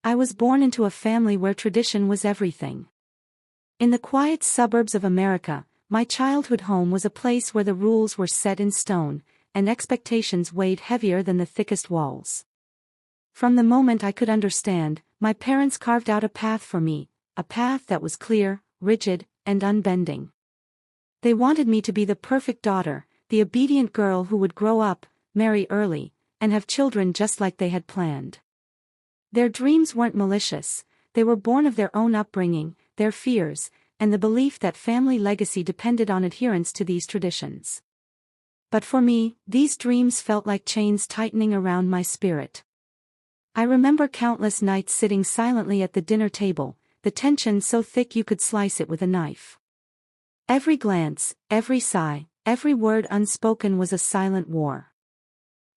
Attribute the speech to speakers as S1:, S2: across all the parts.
S1: I was born into a family where tradition was everything. In the quiet suburbs of America, my childhood home was a place where the rules were set in stone, and expectations weighed heavier than the thickest walls. From the moment I could understand, my parents carved out a path for me, a path that was clear, rigid, and unbending. They wanted me to be the perfect daughter, the obedient girl who would grow up, marry early, and have children just like they had planned. Their dreams weren't malicious, they were born of their own upbringing, their fears, and the belief that family legacy depended on adherence to these traditions. But for me, these dreams felt like chains tightening around my spirit. I remember countless nights sitting silently at the dinner table, the tension so thick you could slice it with a knife. Every glance, every sigh, every word unspoken was a silent war.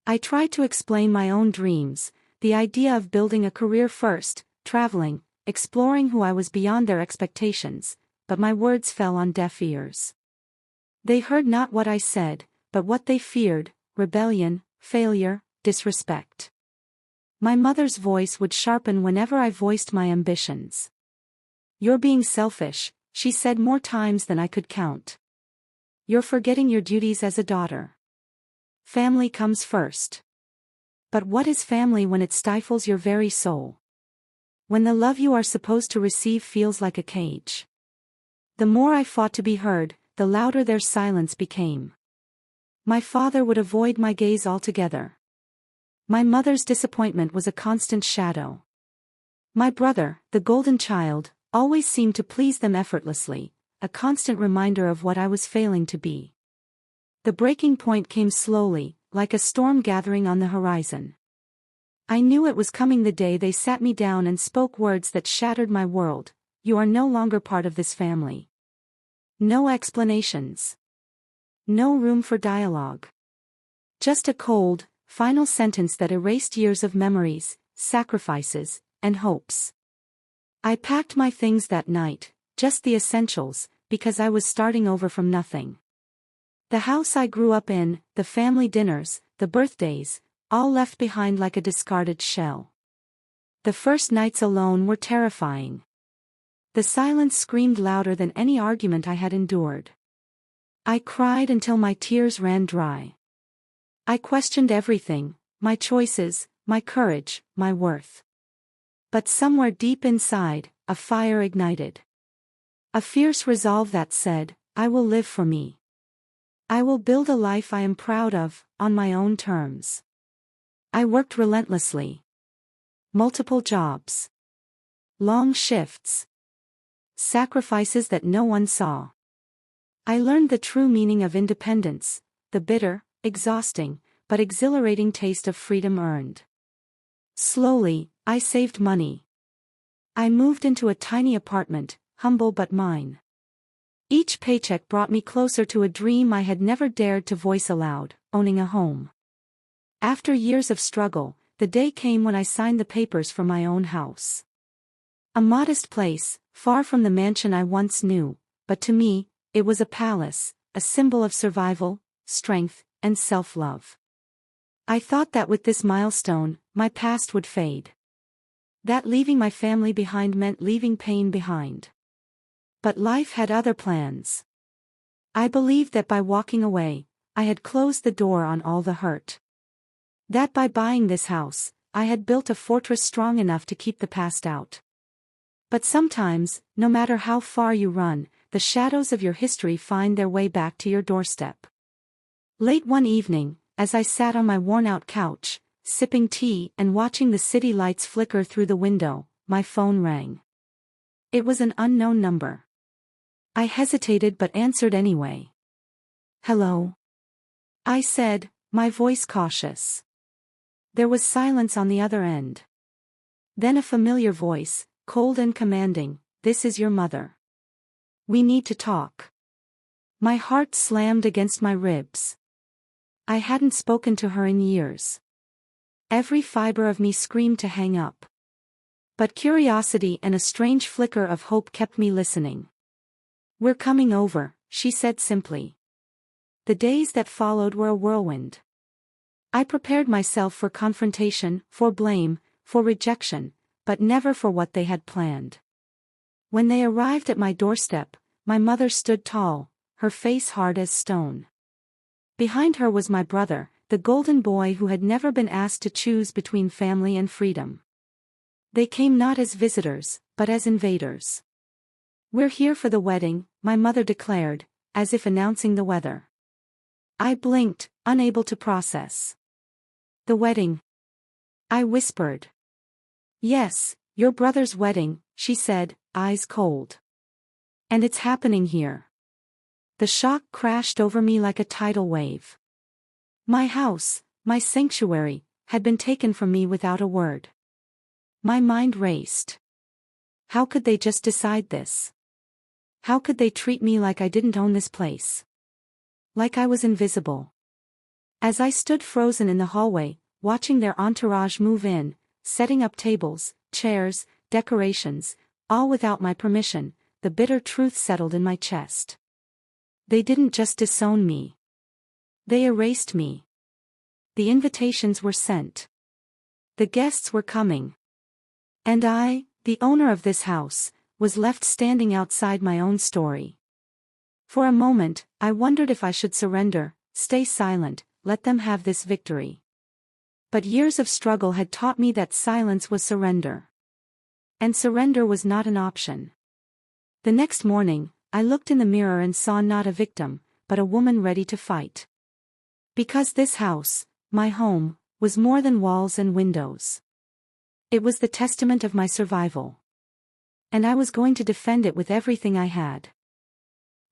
S1: I tried to explain my own dreams, the idea of building a career first, traveling, exploring who I was beyond their expectations, but my words fell on deaf ears. They heard not what I said, but what they feared: rebellion, failure, disrespect. My mother's voice would sharpen whenever I voiced my ambitions. "You're being selfish," she said more times than I could count. "You're forgetting your duties as a daughter. Family comes first." But what is family when it stifles your very soul? When the love you are supposed to receive feels like a cage? The more I fought to be heard, the louder their silence became. My father would avoid my gaze altogether. My mother's disappointment was a constant shadow. My brother, the golden child, always seemed to please them effortlessly, a constant reminder of what I was failing to be. The breaking point came slowly, like a storm gathering on the horizon. I knew it was coming the day they sat me down and spoke words that shattered my world: "You are no longer part of this family." No explanations. No room for dialogue. Just a cold, final sentence that erased years of memories, sacrifices, and hopes. I packed my things that night, just the essentials, because I was starting over from nothing. The house I grew up in, the family dinners, the birthdays, all left behind like a discarded shell. The first nights alone were terrifying. The silence screamed louder than any argument I had endured. I cried until my tears ran dry. I questioned everything: my choices, my courage, my worth. But somewhere deep inside, a fire ignited. A fierce resolve that said, "I will live for me. I will build a life I am proud of, on my own terms." I worked relentlessly. Multiple jobs. Long shifts. Sacrifices that no one saw. I learned the true meaning of independence, the bitter, exhausting, but exhilarating taste of freedom earned. Slowly, I saved money. I moved into a tiny apartment, humble but mine. Each paycheck brought me closer to a dream I had never dared to voice aloud: owning a home. After years of struggle, the day came when I signed the papers for my own house. A modest place, far from the mansion I once knew, but to me, it was a palace, a symbol of survival, strength, and self-love. I thought that with this milestone, my past would fade. That leaving my family behind meant leaving pain behind. But life had other plans. I believed that by walking away, I had closed the door on all the hurt. That by buying this house, I had built a fortress strong enough to keep the past out. But sometimes, no matter how far you run, the shadows of your history find their way back to your doorstep. Late one evening, as I sat on my worn-out couch, sipping tea and watching the city lights flicker through the window, my phone rang. It was an unknown number. I hesitated but answered anyway. "Hello?" I said, my voice cautious. There was silence on the other end. Then a familiar voice, cold and commanding: "This is your mother. We need to talk." My heart slammed against my ribs. I hadn't spoken to her in years. Every fiber of me screamed to hang up. But curiosity and a strange flicker of hope kept me listening. "We're coming over," she said simply. The days that followed were a whirlwind. I prepared myself for confrontation, for blame, for rejection, but never for what they had planned. When they arrived at my doorstep, my mother stood tall, her face hard as stone. Behind her was my brother, the golden boy who had never been asked to choose between family and freedom. They came not as visitors, but as invaders. "We're here for the wedding," my mother declared, as if announcing the weather. I blinked, unable to process. "The wedding?" I whispered. "Yes, your brother's wedding," she said, eyes cold. "And it's happening here." The shock crashed over me like a tidal wave. My house, my sanctuary, had been taken from me without a word. My mind raced. How could they just decide this? How could they treat me like I didn't own this place? Like I was invisible. As I stood frozen in the hallway, watching their entourage move in, setting up tables, chairs, decorations, all without my permission, the bitter truth settled in my chest. They didn't just disown me. They erased me. The invitations were sent. The guests were coming. And I, the owner of this house, was left standing outside my own story. For a moment, I wondered if I should surrender, stay silent, let them have this victory. But years of struggle had taught me that silence was surrender. And surrender was not an option. The next morning, I looked in the mirror and saw not a victim, but a woman ready to fight. Because this house, my home, was more than walls and windows. It was the testament of my survival. And I was going to defend it with everything I had.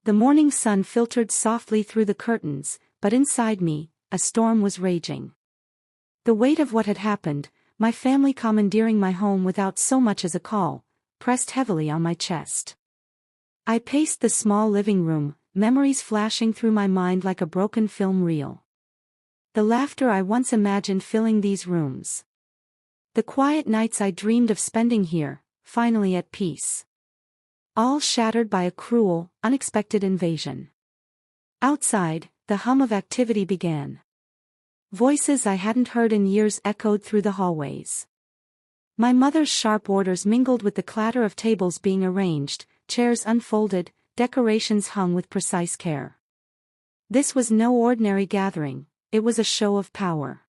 S1: The morning sun filtered softly through the curtains, but inside me, a storm was raging. The weight of what had happened, my family commandeering my home without so much as a call, pressed heavily on my chest. I paced the small living room, memories flashing through my mind like a broken film reel. The laughter I once imagined filling these rooms. The quiet nights I dreamed of spending here, finally at peace. All shattered by a cruel, unexpected invasion. Outside, the hum of activity began. Voices I hadn't heard in years echoed through the hallways. My mother's sharp orders mingled with the clatter of tables being arranged, chairs unfolded, decorations hung with precise care. This was no ordinary gathering, it was a show of power.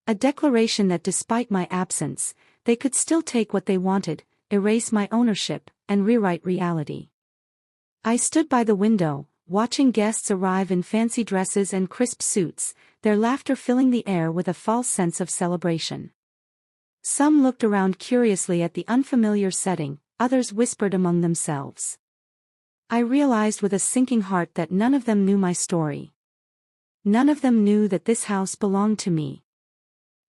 S1: A declaration that despite my absence, they could still take what they wanted, erase my ownership, and rewrite reality. I stood by the window, watching guests arrive in fancy dresses and crisp suits, their laughter filling the air with a false sense of celebration. Some looked around curiously at the unfamiliar setting, others whispered among themselves. I realized with a sinking heart that none of them knew my story. None of them knew that this house belonged to me.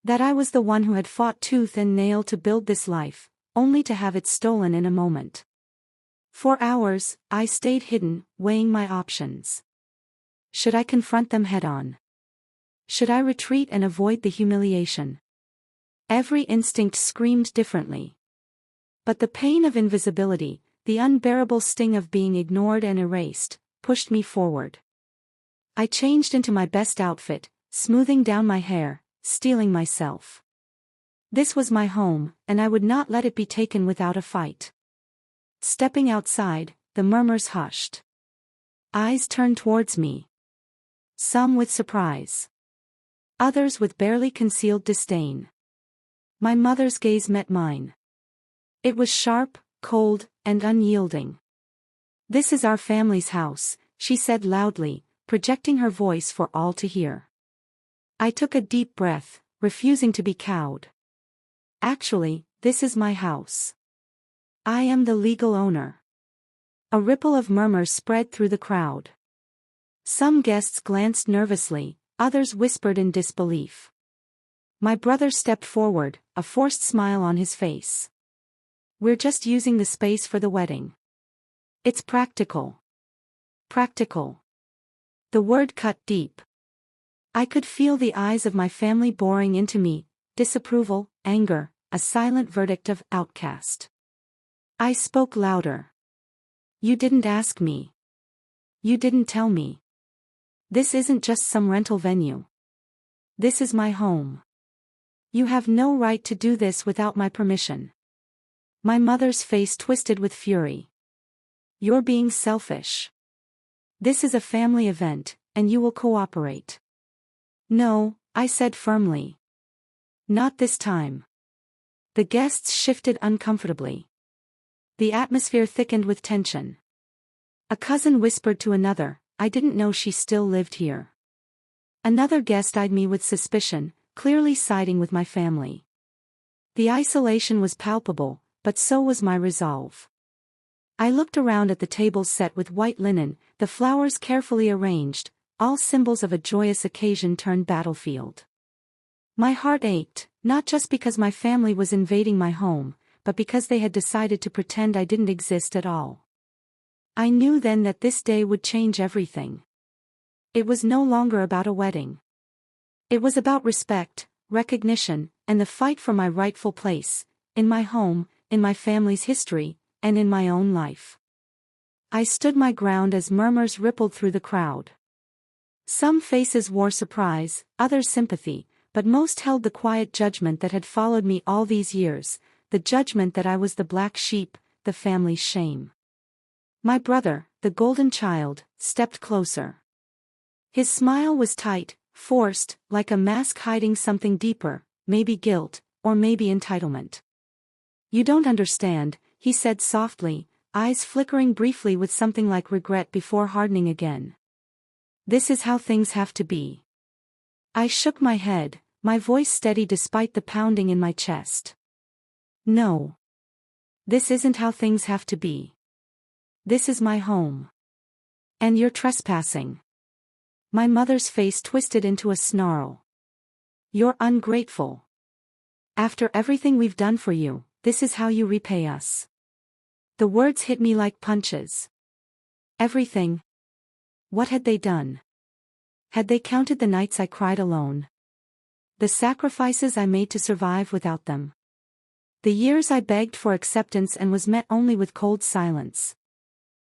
S1: That I was the one who had fought tooth and nail to build this life, only to have it stolen in a moment. For hours, I stayed hidden, weighing my options. Should I confront them head-on? Should I retreat and avoid the humiliation? Every instinct screamed differently. But the pain of invisibility, the unbearable sting of being ignored and erased, pushed me forward. I changed into my best outfit, smoothing down my hair, steeling myself. This was my home, and I would not let it be taken without a fight. Stepping outside, the murmurs hushed. Eyes turned towards me. Some with surprise. Others with barely concealed disdain. My mother's gaze met mine. It was sharp, cold, and unyielding. "This is our family's house," she said loudly, projecting her voice for all to hear. I took a deep breath, refusing to be cowed. Actually, this is my house. I am the legal owner. A ripple of murmurs spread through the crowd. Some guests glanced nervously, others whispered in disbelief. My brother stepped forward, a forced smile on his face. "We're just using the space for the wedding. It's practical." Practical. The word cut deep. I could feel the eyes of my family boring into me, disapproval, anger, a silent verdict of outcast. I spoke louder. "You didn't ask me. You didn't tell me. This isn't just some rental venue. This is my home. You have no right to do this without my permission." My mother's face twisted with fury. You're being selfish. This is a family event, and you will cooperate. No, I said firmly. Not this time. The guests shifted uncomfortably. The atmosphere thickened with tension. A cousin whispered to another, I didn't know she still lived here. Another guest eyed me with suspicion, clearly siding with my family. The isolation was palpable, but so was my resolve. I looked around at the tables set with white linen, the flowers carefully arranged, all symbols of a joyous occasion turned battlefield. My heart ached, not just because my family was invading my home, but because they had decided to pretend I didn't exist at all. I knew then that this day would change everything. It was no longer about a wedding. It was about respect, recognition, and the fight for my rightful place, in my home, in my family's history, and in my own life. I stood my ground as murmurs rippled through the crowd. Some faces wore surprise, others sympathy, but most held the quiet judgment that had followed me all these years, the judgment that I was the black sheep, the family's shame. My brother, the golden child, stepped closer. His smile was tight, forced, like a mask hiding something deeper, maybe guilt, or maybe entitlement. You don't understand, he said softly, eyes flickering briefly with something like regret before hardening again. This is how things have to be. I shook my head, my voice steady despite the pounding in my chest. No. This isn't how things have to be. This is my home. And you're trespassing. My mother's face twisted into a snarl. You're ungrateful. After everything we've done for you, this is how you repay us. The words hit me like punches. Everything. What had they done? Had they counted the nights I cried alone? The sacrifices I made to survive without them? The years I begged for acceptance and was met only with cold silence?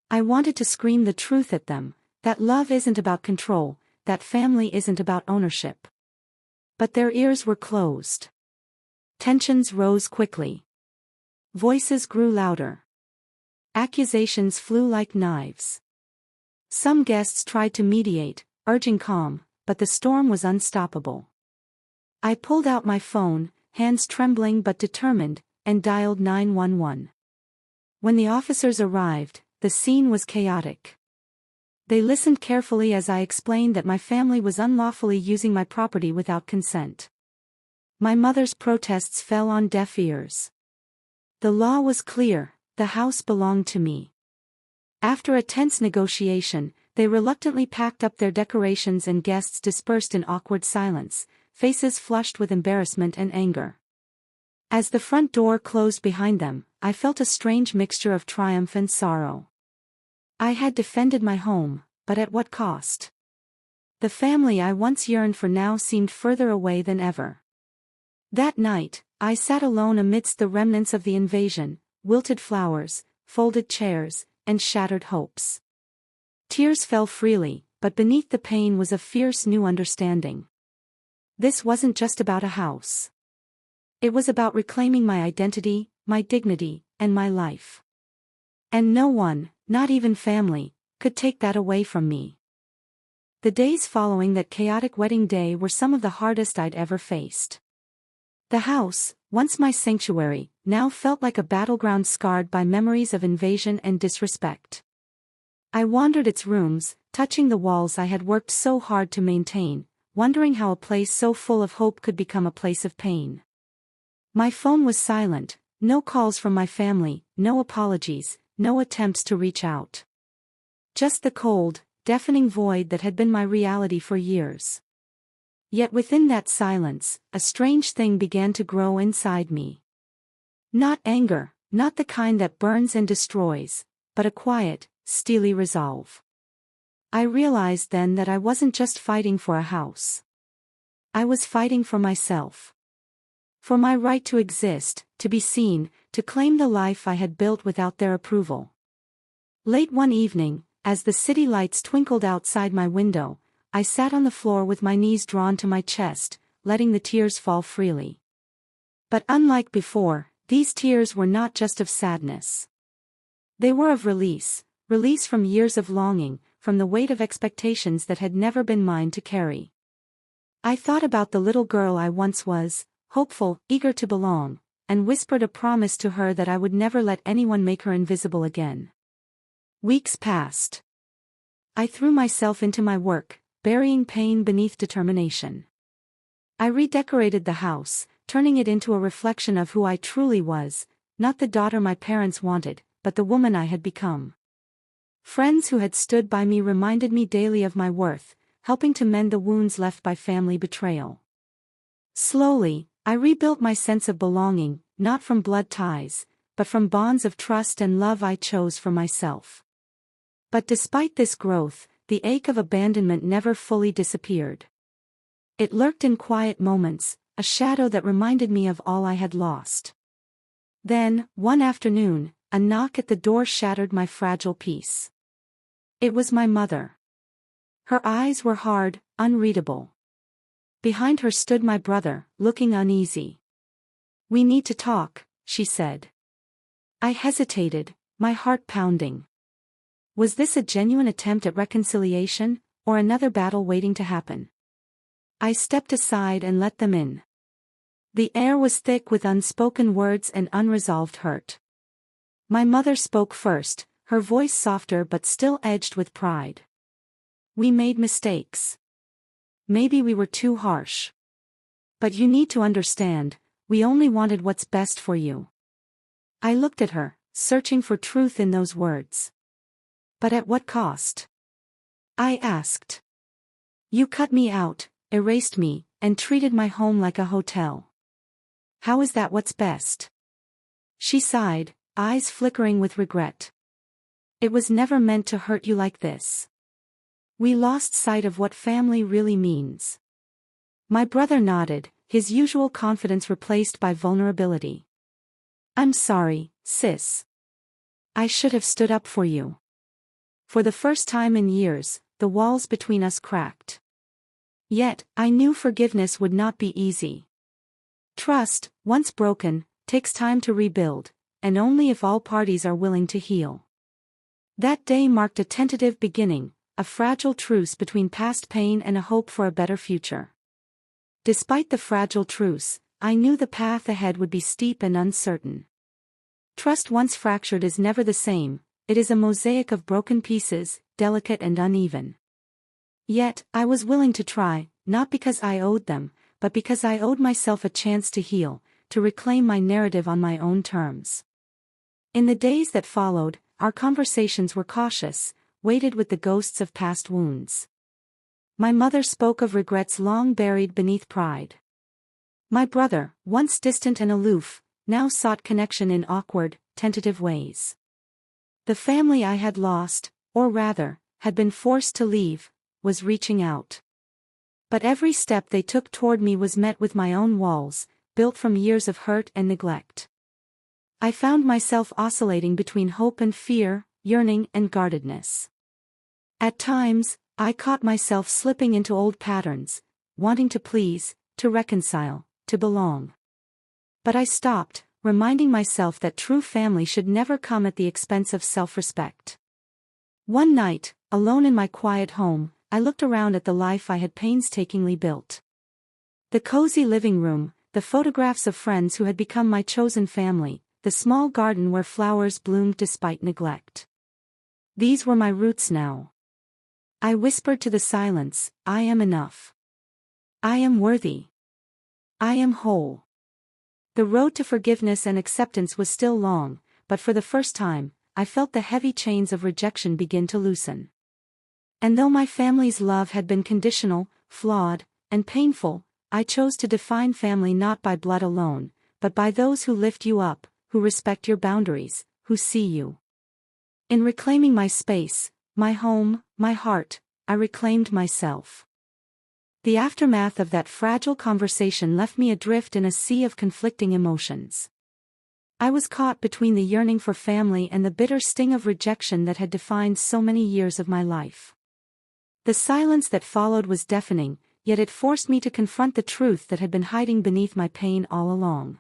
S1: I wanted to scream the truth at them, that love isn't about control, that family isn't about ownership. But their ears were closed. Tensions rose quickly. Voices grew louder. Accusations flew like knives. Some guests tried to mediate, urging calm, but the storm was unstoppable. I pulled out my phone, hands trembling but determined, and dialed 911. When the officers arrived, the scene was chaotic. They listened carefully as I explained that my family was unlawfully using my property without consent. My mother's protests fell on deaf ears. The law was clear, the house belonged to me. After a tense negotiation, they reluctantly packed up their decorations and guests dispersed in awkward silence, faces flushed with embarrassment and anger. As the front door closed behind them, I felt a strange mixture of triumph and sorrow. I had defended my home, but at what cost? The family I once yearned for now seemed further away than ever. That night, I sat alone amidst the remnants of the invasion, wilted flowers, folded chairs, and shattered hopes. Tears fell freely, but beneath the pain was a fierce new understanding. This wasn't just about a house. It was about reclaiming my identity, my dignity, and my life. And no one, not even family, could take that away from me. The days following that chaotic wedding day were some of the hardest I'd ever faced. The house, once my sanctuary, now felt like a battleground scarred by memories of invasion and disrespect. I wandered its rooms, touching the walls I had worked so hard to maintain, wondering how a place so full of hope could become a place of pain. My phone was silent, no calls from my family, no apologies, no attempts to reach out. Just the cold, deafening void that had been my reality for years. Yet within that silence, a strange thing began to grow inside me. Not anger, not the kind that burns and destroys, but a quiet, steely resolve. I realized then that I wasn't just fighting for a house. I was fighting for myself. For my right to exist, to be seen, to claim the life I had built without their approval. Late one evening, as the city lights twinkled outside my window, I sat on the floor with my knees drawn to my chest, letting the tears fall freely. But unlike before, these tears were not just of sadness. They were of release from years of longing, from the weight of expectations that had never been mine to carry. I thought about the little girl I once was, hopeful, eager to belong, and whispered a promise to her that I would never let anyone make her invisible again. Weeks passed. I threw myself into my work, burying pain beneath determination. I redecorated the house, turning it into a reflection of who I truly was, not the daughter my parents wanted, but the woman I had become. Friends who had stood by me reminded me daily of my worth, helping to mend the wounds left by family betrayal. Slowly, I rebuilt my sense of belonging, not from blood ties, but from bonds of trust and love I chose for myself. But despite this growth, the ache of abandonment never fully disappeared. It lurked in quiet moments, a shadow that reminded me of all I had lost. Then, one afternoon, a knock at the door shattered my fragile peace. It was my mother. Her eyes were hard, unreadable. Behind her stood my brother, looking uneasy. "We need to talk," she said. I hesitated, my heart pounding. Was this a genuine attempt at reconciliation, or another battle waiting to happen? I stepped aside and let them in. The air was thick with unspoken words and unresolved hurt. My mother spoke first, her voice softer but still edged with pride. "We made mistakes. Maybe we were too harsh. But you need to understand, we only wanted what's best for you." I looked at her, searching for truth in those words. "But at what cost?" I asked. "You cut me out, erased me, and treated my home like a hotel. How is that what's best?" She sighed, eyes flickering with regret. "It was never meant to hurt you like this. We lost sight of what family really means." My brother nodded, his usual confidence replaced by vulnerability. "I'm sorry, sis. I should have stood up for you." For the first time in years, the walls between us cracked. Yet, I knew forgiveness would not be easy. Trust, once broken, takes time to rebuild, and only if all parties are willing to heal. That day marked a tentative beginning, a fragile truce between past pain and a hope for a better future. Despite the fragile truce, I knew the path ahead would be steep and uncertain. Trust once fractured is never the same, it is a mosaic of broken pieces, delicate and uneven. Yet, I was willing to try, not because I owed them, but because I owed myself a chance to heal, to reclaim my narrative on my own terms. In the days that followed, our conversations were cautious, weighted with the ghosts of past wounds. My mother spoke of regrets long buried beneath pride. My brother, once distant and aloof, now sought connection in awkward, tentative ways. The family I had lost, or rather, had been forced to leave, was reaching out. But every step they took toward me was met with my own walls, built from years of hurt and neglect. I found myself oscillating between hope and fear, yearning and guardedness. At times, I caught myself slipping into old patterns, wanting to please, to reconcile, to belong. But I stopped, reminding myself that true family should never come at the expense of self-respect. One night, alone in my quiet home, I looked around at the life I had painstakingly built. The cozy living room, the photographs of friends who had become my chosen family, the small garden where flowers bloomed despite neglect. These were my roots now. I whispered to the silence, "I am enough. I am worthy. I am whole." The road to forgiveness and acceptance was still long, but for the first time, I felt the heavy chains of rejection begin to loosen. And though my family's love had been conditional, flawed, and painful, I chose to define family not by blood alone, but by those who lift you up, who respect your boundaries, who see you. In reclaiming my space, my home, my heart, I reclaimed myself. The aftermath of that fragile conversation left me adrift in a sea of conflicting emotions. I was caught between the yearning for family and the bitter sting of rejection that had defined so many years of my life. The silence that followed was deafening, yet it forced me to confront the truth that had been hiding beneath my pain all along.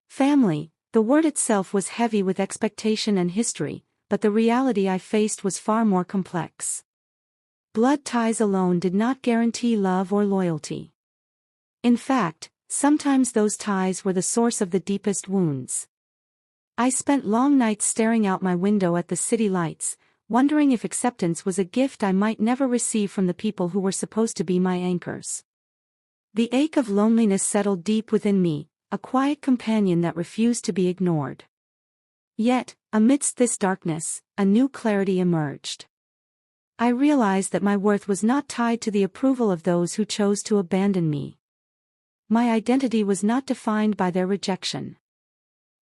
S1: Family, The word itself was heavy with expectation and history, but the reality I faced was far more complex. Blood ties alone did not guarantee love or loyalty. In fact, sometimes those ties were the source of the deepest wounds. I spent long nights staring out my window at the city lights, wondering if acceptance was a gift I might never receive from the people who were supposed to be my anchors. The ache of loneliness settled deep within me, a quiet companion that refused to be ignored. Yet, amidst this darkness, a new clarity emerged. I realized that my worth was not tied to the approval of those who chose to abandon me. My identity was not defined by their rejection.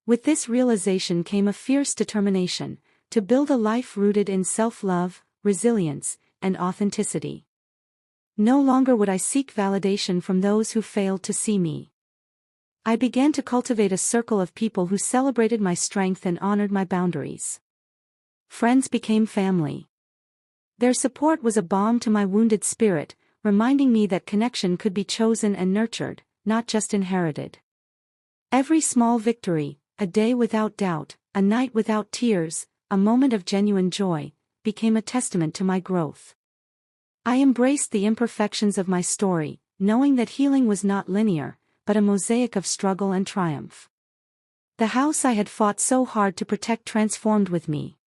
S1: With this realization came a fierce determination to build a life rooted in self-love, resilience, and authenticity. No longer would I seek validation from those who failed to see me. I began to cultivate a circle of people who celebrated my strength and honored my boundaries. Friends became family. Their support was a balm to my wounded spirit, reminding me that connection could be chosen and nurtured, not just inherited. Every small victory, a day without doubt, a night without tears, a moment of genuine joy, became a testament to my growth. I embraced the imperfections of my story, knowing that healing was not linear, but a mosaic of struggle and triumph. The house I had fought so hard to protect transformed with me.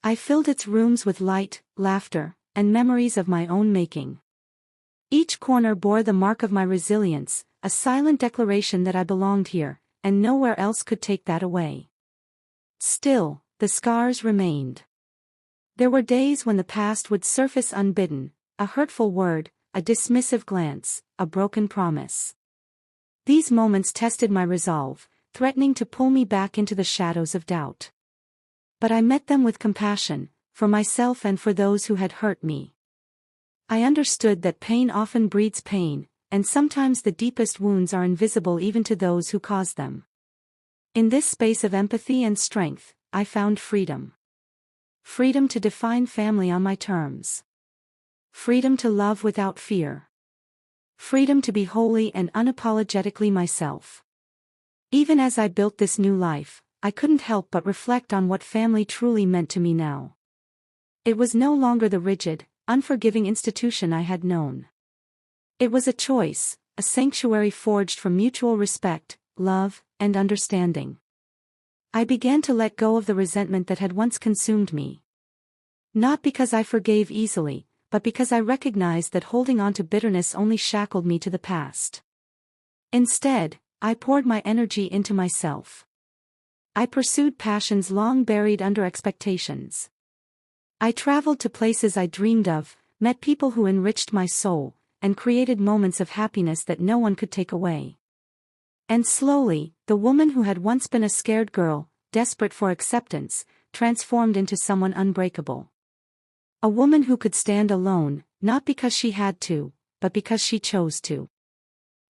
S1: I filled its rooms with light, laughter, and memories of my own making. Each corner bore the mark of my resilience, a silent declaration that I belonged here, and nowhere else could take that away. Still, the scars remained. There were days when the past would surface unbidden, a hurtful word, a dismissive glance, a broken promise. These moments tested my resolve, threatening to pull me back into the shadows of doubt. But I met them with compassion, for myself and for those who had hurt me. I understood that pain often breeds pain, and sometimes the deepest wounds are invisible even to those who cause them. In this space of empathy and strength, I found freedom. Freedom to define family on my terms. Freedom to love without fear. Freedom to be wholly and unapologetically myself. Even as I built this new life, I couldn't help but reflect on what family truly meant to me now. It was no longer the rigid, unforgiving institution I had known. It was a choice, a sanctuary forged from mutual respect, love, and understanding. I began to let go of the resentment that had once consumed me. Not because I forgave easily, but because I recognized that holding on to bitterness only shackled me to the past. Instead, I poured my energy into myself. I pursued passions long buried under expectations. I traveled to places I dreamed of, met people who enriched my soul, and created moments of happiness that no one could take away. And slowly, the woman who had once been a scared girl, desperate for acceptance, transformed into someone unbreakable. A woman who could stand alone, not because she had to, but because she chose to.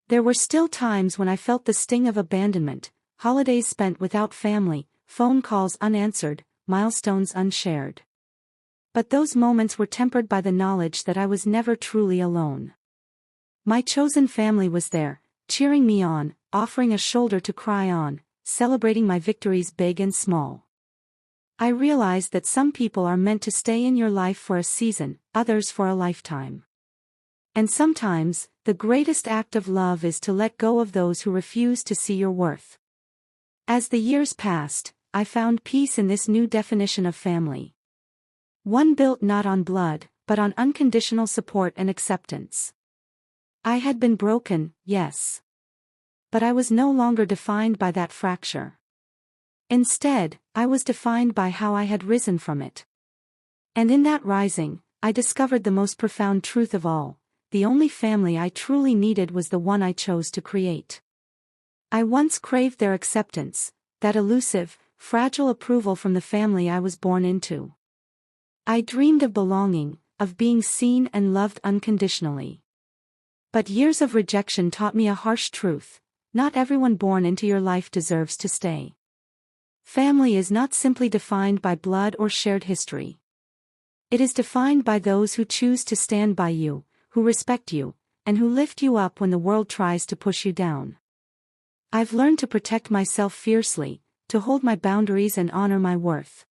S1: There were still times when I felt the sting of abandonment, holidays spent without family, phone calls unanswered, milestones unshared. But those moments were tempered by the knowledge that I was never truly alone. My chosen family was there, cheering me on, offering a shoulder to cry on, celebrating my victories big and small. I realized that some people are meant to stay in your life for a season, others for a lifetime. And sometimes, the greatest act of love is to let go of those who refuse to see your worth. As the years passed, I found peace in this new definition of family. One built not on blood, but on unconditional support and acceptance. I had been broken, yes. But I was no longer defined by that fracture. Instead, I was defined by how I had risen from it. And in that rising, I discovered the most profound truth of all: the only family I truly needed was the one I chose to create. I once craved their acceptance, that elusive, fragile approval from the family I was born into. I dreamed of belonging, of being seen and loved unconditionally. But years of rejection taught me a harsh truth: not everyone born into your life deserves to stay. Family is not simply defined by blood or shared history. It is defined by those who choose to stand by you, who respect you, and who lift you up when the world tries to push you down. I've learned to protect myself fiercely, to hold my boundaries and honor my worth.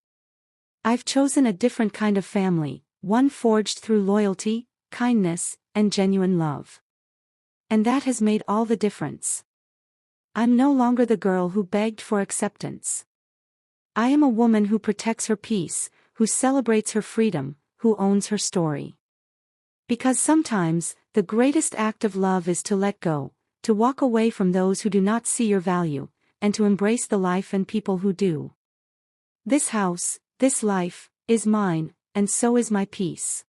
S1: I've chosen a different kind of family, one forged through loyalty, kindness, and genuine love. And that has made all the difference. I'm no longer the girl who begged for acceptance. I am a woman who protects her peace, who celebrates her freedom, who owns her story. Because sometimes, the greatest act of love is to let go, to walk away from those who do not see your value, and to embrace the life and people who do. This house, this life, is mine, and so is my peace.